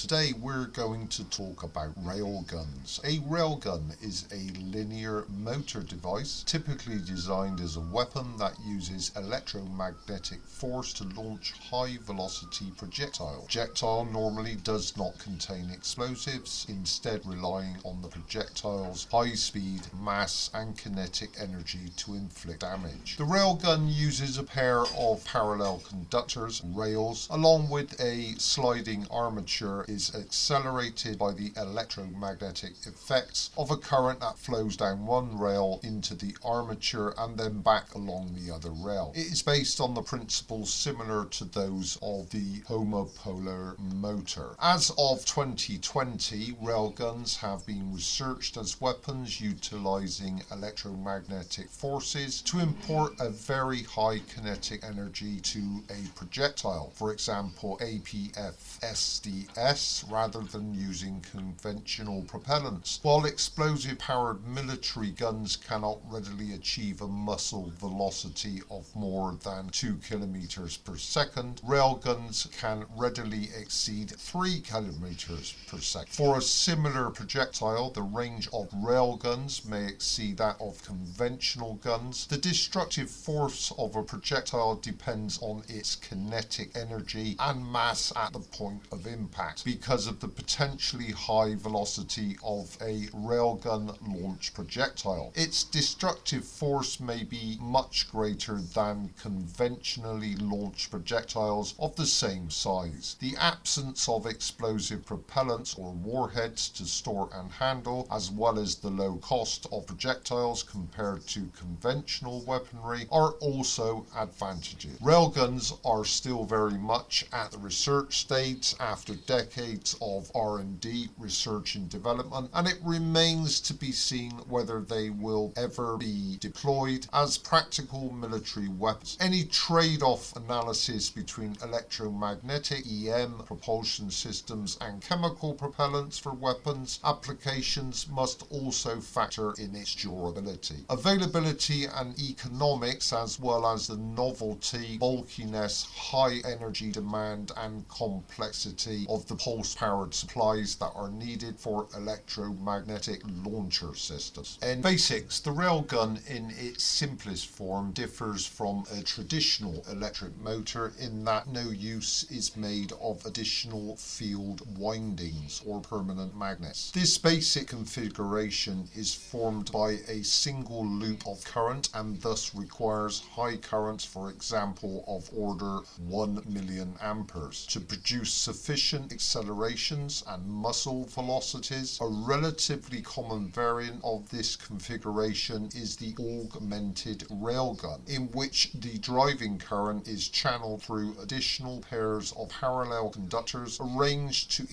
Today we're going to talk about railguns. A railgun is a linear motor device typically designed as a weapon that uses electromagnetic force to launch high velocity projectile. Projectile normally does not contain explosives, instead relying on the projectile's high speed, mass and kinetic energy to inflict damage. The railgun uses a pair of parallel conductors, rails, along with a sliding armature is accelerated by the electromagnetic effects of a current that flows down one rail into the armature and then back along the other rail. It is based on the principles similar to those of the homopolar motor. As of 2020, railguns have been researched as weapons utilizing electromagnetic forces to import a very high kinetic energy to a projectile, for example APFSDS, rather than using conventional propellants. While explosive-powered military guns cannot readily achieve a muzzle velocity of more than 2 kilometers per second, railguns can readily exceed 3 kilometers per second. For a similar projectile, the range of railguns may exceed that of conventional guns. The destructive force of a projectile depends on its kinetic energy and mass at the point of impact because of the potentially high velocity of a railgun launch projectile. Its destructive force may be much greater than conventionally launched projectiles of the same size. The absence of explosive propellants or warheads to store and handle, as well as the low cost of projectiles compared to conventional weaponry, are also advantages. Railguns are still very much at the research stage after decades of R&D, research and development, and it remains to be seen whether they will ever be deployed as practical military weapons. Any trade-off analysis between electromagnetic, EM, propulsion systems and chemical propellants for weapons applications must also factor in its durability, availability and economics, as well as the novelty, bulkiness, high energy demand and complexity of the pulse-powered supplies that are needed for electromagnetic launcher systems. In basics, the railgun in its simplest form differs from a traditional electric motor in that no use is made of additional field windings or permanent magnets. This basic configuration is formed by a single loop of current and thus requires high currents, for example of order 1 million amperes, to produce sufficient accelerations and muzzle velocities. A relatively common variant of this configuration is the Augmented Railgun, in which the driving current is channeled through additional pairs of parallel conductors arranged to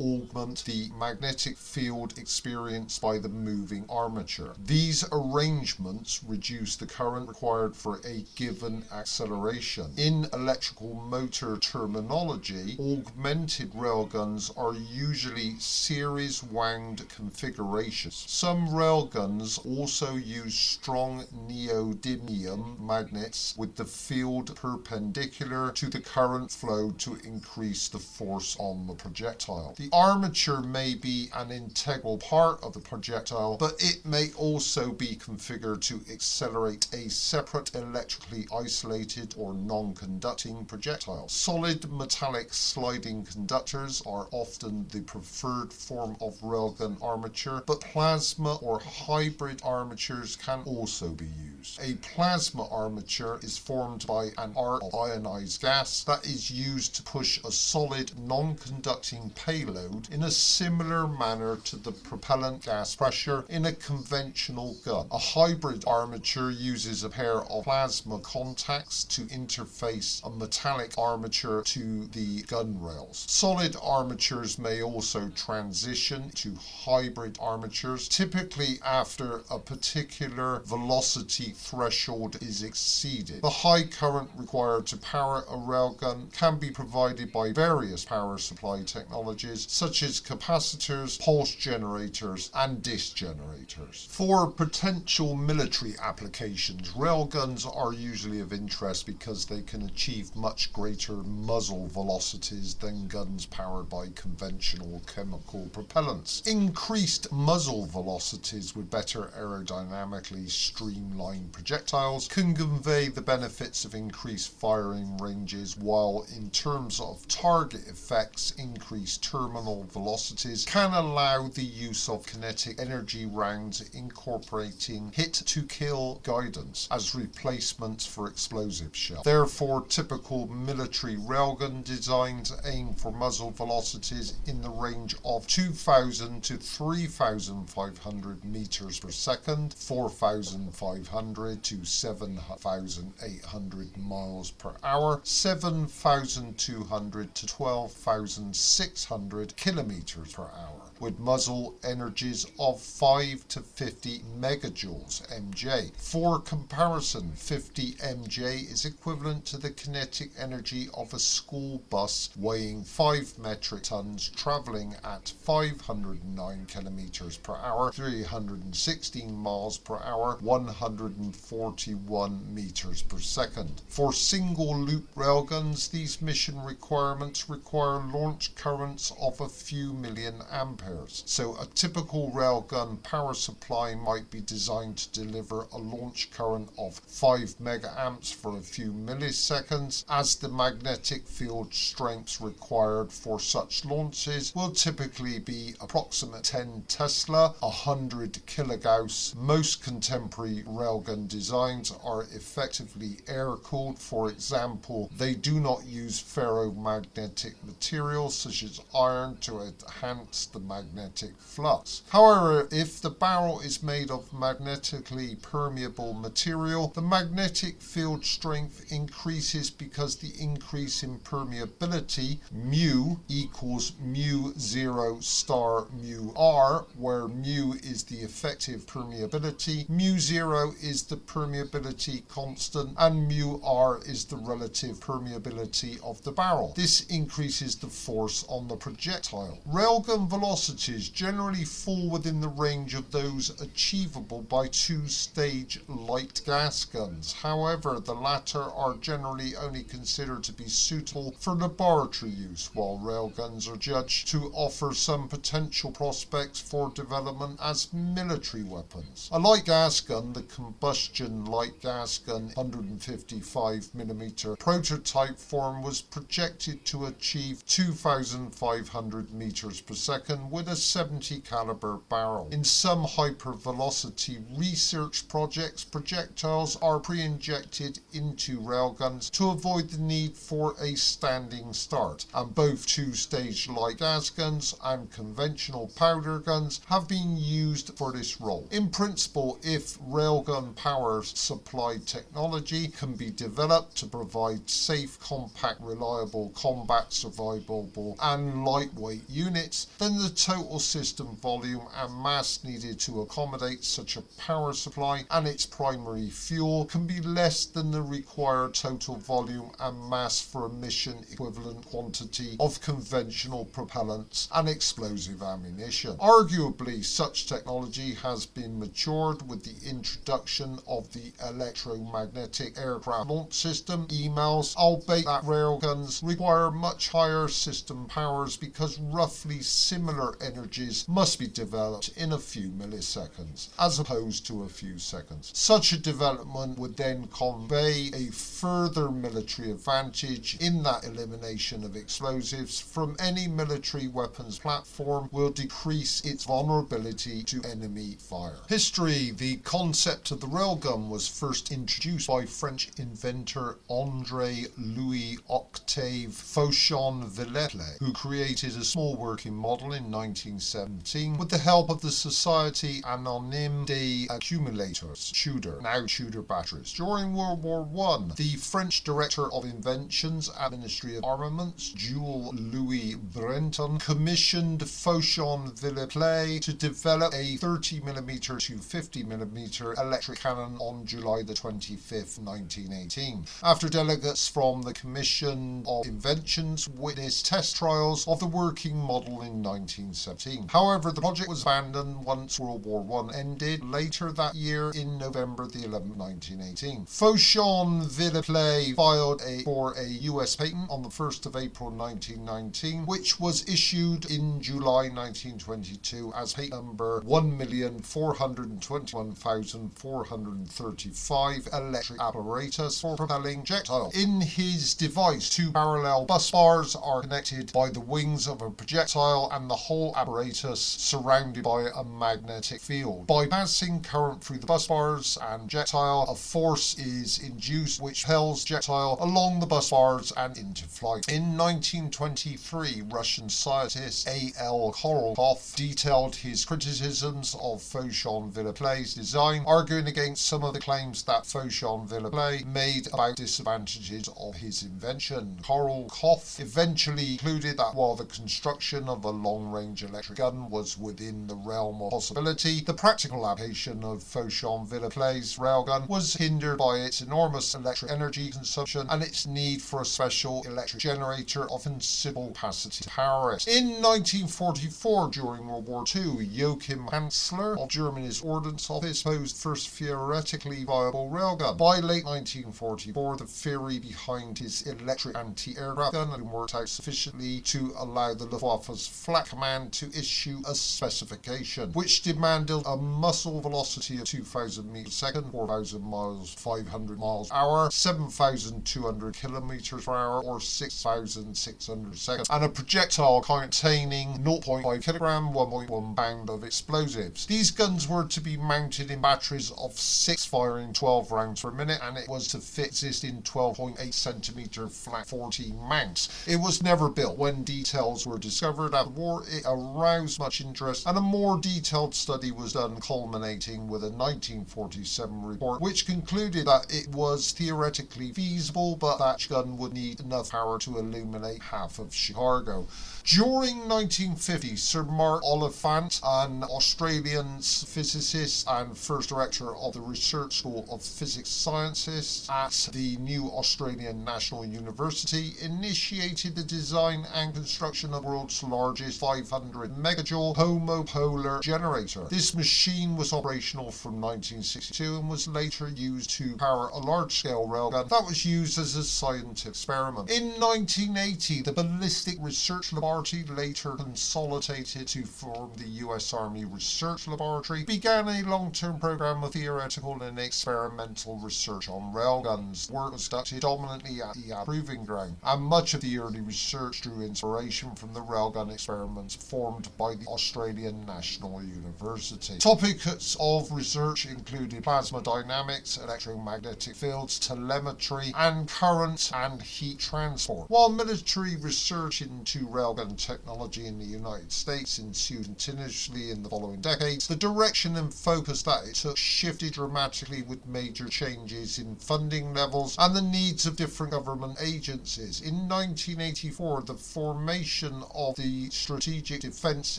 augment the magnetic field experienced by the moving armature. These arrangements reduce the current required for a given acceleration. In electrical motor terminology, augmented railguns are usually series wound configurations. Some railguns also use strong neodymium magnets with the field perpendicular to the current flow to increase the force on the projectile. The armature may be an integral part of the projectile, but it may also be configured to accelerate a separate electrically isolated or non-conducting projectile. Solid metallic sliding conductors are often the preferred form of railgun armature, but plasma or hybrid armatures can also be used. A plasma armature is formed by an arc of ionized gas that is used to push a solid non-conducting payload in a similar manner to the propellant gas pressure in a conventional gun. A hybrid armature uses a pair of plasma contacts to interface a metallic armature to the gun rails. Solid armatures may also transition to hybrid armatures, typically after a particular velocity threshold is exceeded. The high current required to power a railgun can be provided by various power supply technologies such as capacitors, pulse generators and disk generators. For potential military applications, railguns are usually of interest because they can achieve much greater muzzle velocities than guns railguns powered by conventional chemical propellants. Increased muzzle velocities with better aerodynamically streamlined projectiles can convey the benefits of increased firing ranges, while in terms of target effects, increased terminal velocities can allow the use of kinetic energy rounds incorporating hit-to-kill guidance as replacements for explosive shells. Therefore, typical military railgun designs aim for muzzle velocities in the range of 2,000 to 3,500 meters per second, 4,500 to 7,800 miles per hour, 7,200 to 12,600 kilometers per hour, with muzzle energies of 5 to 50 megajoules MJ. For comparison, 50 MJ is equivalent to the kinetic energy of a school bus weighing 5 metric tons traveling at 509 kilometers per hour, 316 miles per hour, 141 meters per second. For single loop railguns, these mission requirements require launch currents of a few million amperes. So a typical railgun power supply might be designed to deliver a launch current of 5 megaamps for a few milliseconds, as the magnetic field strengths required for such launches will typically be approximately 10 Tesla, 100 kilogauss. Most contemporary railgun designs are effectively air-cooled. For example, they do not use ferromagnetic materials such as iron to enhance the magnetic flux. However, if the barrel is made of magnetically permeable material, the magnetic field strength increases because the increase in permeability, mu, equals mu 0 star mu r, where mu is the effective permeability, mu 0 is the permeability constant, and mu r is the relative permeability of the barrel. This increases the force on the projectile. Railgun velocities generally fall within the range of those achievable by two-stage light gas guns. However, the latter are generally only considered to be suitable for laboratory use, while railguns are judged to offer some potential prospects for development as military weapons. A light gas gun, the combustion light gas gun 155mm prototype form, was projected to achieve 2,500 meters per second with a 70 caliber barrel. In some hypervelocity research projects, projectiles are pre-injected into railguns to avoid the need for a standing start, and both two-stage light gas guns and conventional powder guns have been used for this role. In principle, if railgun power supply technology can be developed to provide safe, compact, reliable, combat survivable and lightweight units, then the total system volume and mass needed to accommodate such a power supply and its primary fuel can be less than the required total volume and mass for a mission equivalent quantity of conventional propellants and explosive ammunition. Arguably, such technology has been matured with the introduction of the Electromagnetic Aircraft Launch System, EMALS, albeit that railguns require much higher system powers because roughly similar energies must be developed in a few milliseconds, as opposed to a few seconds. Such a development would then convey a further military advantage in that elimination of explosives from any military weapons platform will decrease its vulnerability to enemy fire. History. The concept of the railgun was first introduced by French inventor André Louis Octave Fauchon Villeplay, who created a small working model in 1917 with the help of the Société Anonyme des Accumulateurs, Tudor, now Tudor batteries. During World War I, the French Director of Inventions at the Ministry of Armaments, Jules Louis Breton, commissioned Fauchon Villeplay to develop a 30mm to 50mm electric cannon on July the 25th, 1918. After delegates from the Commission of Inventions witnessed test trials of the working model in 1917, 1917. However, the project was abandoned once World War I ended later that year in November the 11th, 1918. Fauchon-Villeplay filed for a US patent on the 1st of April 1919, which was issued in July 1922 as patent number 1,421,435 electric apparatus for propelling projectile. In his device, two parallel bus bars are connected by the wings of a projectile and the whole apparatus surrounded by a magnetic field. By passing current through the bus bars and projectile, a force is induced which propels projectile along the bus bars and into flight. In 1923, Russian scientist A.L. Korolkov detailed his criticisms of Fauchon-Villeplay's design, arguing against some of the claims that Fauchon-Villeplay made about disadvantages of his invention. Korolkov eventually concluded that while the construction of a long-range electric gun was within the realm of possibility, the practical application of Fauchon-Villeplay's railgun was hindered by its enormous electric energy consumption and its need for a special electric generator of considerable capacity to power it. In 1944, during World War II, Joachim Hansler of Germany's Ordnance Office proposed first theoretically viable railgun. By late 1944, the theory behind his electric anti-aircraft gun had been worked out sufficiently to allow the Luftwaffe's Flak Command to issue a specification, which demanded a muzzle velocity of 2,000 meters per second, 4,000 miles, 500 miles per hour, 7,200 kilometers per hour, or 6,600 seconds, and a projectile containing 0.5 kilogram, 1.1 pound of explosives. These guns were to be mounted in batteries of 6, firing 12 rounds per minute, and it was to fit existing 12.8 centimeter flat 40 mounts. It was never built. When details were discovered after the war, it aroused much interest, and a more detailed study was done, culminating with a 1947 report which concluded that it was theoretically feasible, but that gun would need enough power to illuminate half of Chicago. During 1950, Sir Mark Oliphant, an Australian physicist and first director of the Research School of Physics Sciences at the New Australian National University, initiated the design and construction of the world's largest 500 megajoule homopolar generator. This machine was operational from 1962 and was later used to power a large-scale railgun that was used as a scientific experiment. In 1980, the Ballistic Research Laboratory, later consolidated to form the US Army Research Laboratory, began a long-term program of theoretical and experimental research on railguns. Work was conducted dominantly at the proving ground, and much of the early research drew inspiration from the railgun experiments performed by the Australian National University. Topics of research included plasma dynamics, electromagnetic fields, telemetry, and current and heat transport. While military research into railgun technology in the United States ensued continuously in the following decades, the direction and focus that it took shifted dramatically with major changes in funding levels and the needs of different government agencies. In 1984, the formation of the Strategic Defense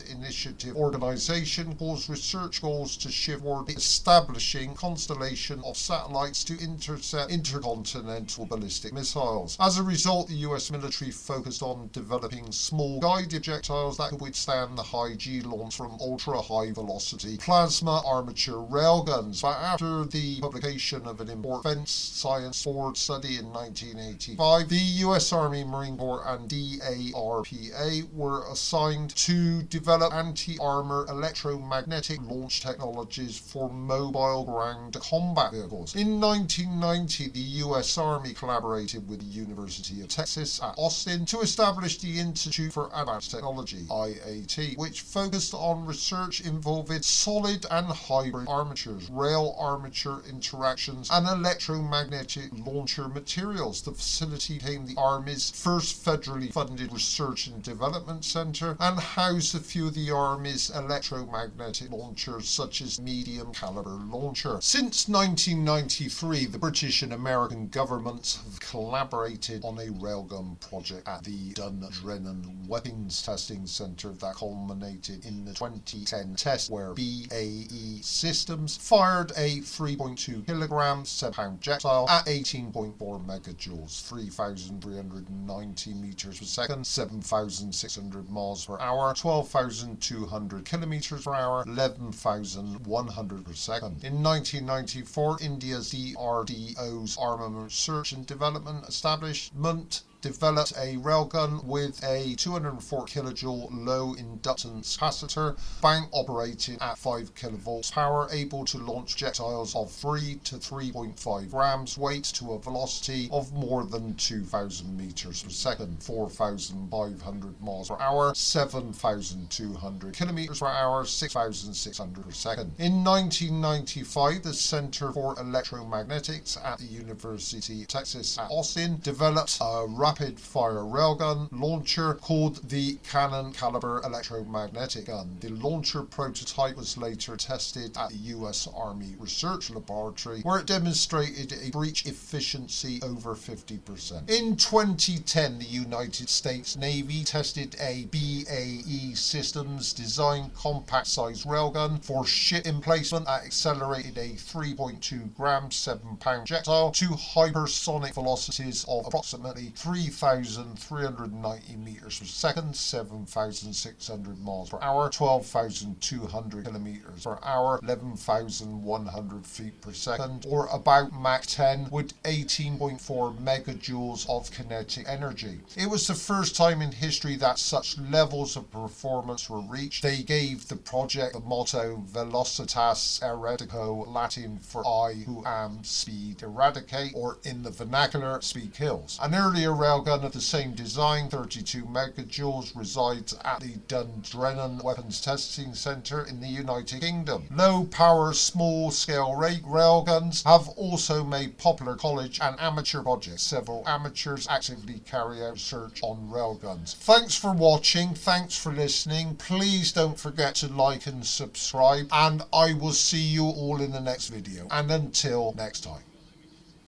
Initiative Organization caused research goals to shift toward establishing constellation of satellites to intercept intercontinental ballistic missiles. As a result, the US military focused on developing small guided projectiles that could withstand the high G launch from ultra-high velocity plasma armature railguns. But after the publication of an important defense science board study in 1985, the US Army, Marine Corps, and DARPA were assigned to develop anti-armor electromagnetic launch technologies for mobile ground combat vehicles. In 1990, the US Army collaborated with the University of Texas at Austin to establish the Institute for Advanced Technology, IAT, which focused on research involving solid and hybrid armatures, rail armature interactions, and electromagnetic launcher materials. The facility became the Army's first federally funded research and development center and housed a few of the Army's electromagnetic launchers, such as medium caliber launcher. Since 1993, the British and American governments have collaborated on a railgun project at the Dundrennan Weapons Testing Center that culminated in the 2010 test where BAE Systems fired a 3.2 kilogram 7-pound projectile at 18.4 megajoules, 3,390 meters per second, 7,600 miles per hour, hour, 12,200 kilometers per hour, 11,100 per second. In 1994, India's DRDO's Armament Research and Development Establishment developed a railgun with a 204 kilojoule low inductance capacitor, bank operated at 5 kilovolts power, able to launch projectiles of 3 to 3.5 grams weight to a velocity of more than 2,000 meters per second, 4,500 miles per hour, 7,200 kilometers per hour, 6,600 per second. In 1995, the Center for Electromagnetics at the University of Texas at Austin developed a rapid fire railgun launcher called the Cannon Caliber Electromagnetic Gun. The launcher prototype was later tested at the US Army Research Laboratory, where it demonstrated a breach efficiency over 50%. In 2010, the United States Navy tested a BAE Systems designed compact size railgun for ship emplacement that accelerated a 3.2 gram 7-pound projectile to hypersonic velocities of approximately 3,390 meters per second, 7,600 miles per hour, 12,200 kilometers per hour, 11,100 feet per second, or about Mach 10 with 18.4 megajoules of kinetic energy. It was the first time in history that such levels of performance were reached. They gave the project the motto Velocitas Eradico, Latin for I who am speed eradicate, or in the vernacular, speed kills. An earlier railgun of the same design, 32 megajoules, resides at the Dundrennan Weapons Testing Centre in the United Kingdom. Low power, small scale railguns have also made popular college and amateur projects. Several amateurs actively carry out research on railguns. Thanks for watching, thanks for listening. Please don't forget to like and subscribe, and I will see you all in the next video. And until next time.